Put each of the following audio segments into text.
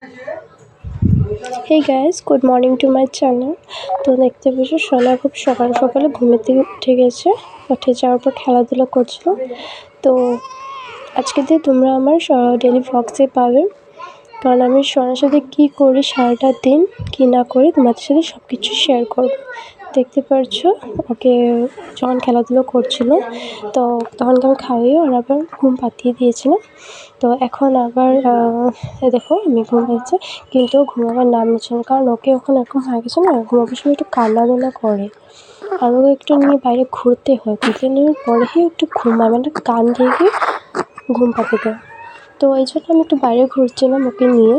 Hey guys, good morning to my channel. তো দেখতে পেয়েছো সোনা খুব সকাল সকালে ঘুমের থেকে উঠে গেছে। উঠে যাওয়ার পর খেলাধুলা করছিল। তো আজকে দিয়ে তোমরা আমার ডেলি ভ্লগসে পাবে, কারণ আমি সোনার সাথে কী করি সারাটা দিন, কী না করি তোমাদের সাথে সব কিছু শেয়ার করব। দেখতে পারছো ওকে যখন খেলাধুলো করছিল তো তখনকে আমি খাওয়াইও আর আবার ঘুম পাতিয়ে দিয়েছিলাম। তো এখন আবার দেখো আমি ঘুম পাচ্ছে, কিন্তু ঘুমাবার নাম নিচ্ছে না, কারণ ওকে এখন এরকম হয়ে গেছে না, ঘুমাবার সময় একটু কান্নাকান্না করে। আর ও একটু নিয়ে বাইরে ঘুরতে হয়, ঘুরতে নেওয়ার পরেই একটু ঘুমায়, মানে কান দিয়ে ঘুম পাতে দেয়। তো এই জন্য আমি একটু বাইরে ঘুরছিলাম ওকে নিয়ে।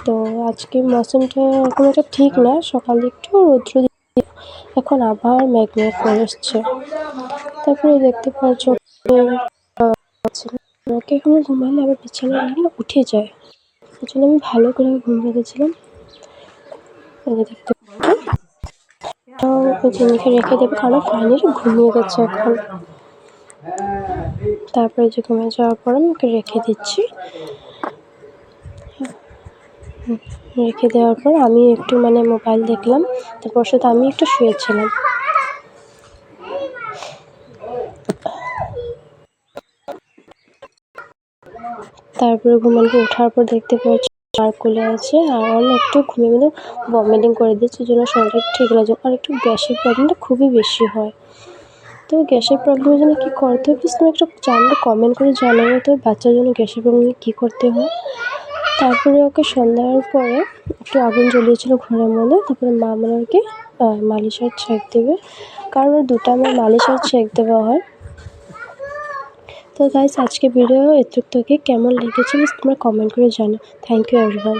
তো আজকে মৌসুমটা এখন একটা ঠিক না, সকালে একটু রৌদ্র দিয়ে এখন আবার মেঘ করে এসছে। তারপরে দেখতে পাচ্ছ ওকে এখন ঘুমালে আবার বিছানায় রাখলে উঠে যায়, এই জন্য আমি ভালো করে ঘুম পেতেছিলাম। দেখতে জিনিসকে রেখে দেবে, কারণ ফাইনালি ঘুমিয়ে গেছে এখন। তারপরে যে ঘুমিয়ে যাওয়ার পর আমি ওকে রেখে দিচ্ছি। রেখে দেওয়ার পর আমি একটু মোবাইল দেখলাম, তারপর সাথে আমি একটু শুয়েছিলাম। তারপরে ঘুমানো ওঠার পর দেখতে পাচ্ছি আর কোলে আছে, আর অনেক একটু ঘুমিয়ে ভমিটিং করে দিচ্ছে, জন্য শরীরটা ঠিক লাগে। আর একটু গ্যাসের প্রবলেমটা খুবই বেশি হয়। তো গ্যাসের প্রবলেমের জন্য কী করতে হবে প্লিজ তুমি একটু জানলে কমেন্ট করে জানাবে তো, বাচ্চার জন্য গ্যাসের প্রবলেমে কী করতে হয়। তারপরে ওকে সন্ধ্যার পরে একটু আগুন জ্বলিয়েছিল ঘরের মধ্যে, তারপরে মা ওকে মালিশের ছেঁক দেবে, কারণ ওর 2টা আমার মালিশের ছেঁক দেওয়া হয়। তো গাইস আজকে ভিডিও এতটুকু থেকে কেমন লেগেছে তোমরা কমেন্ট করে জানাও। Thank you everyone.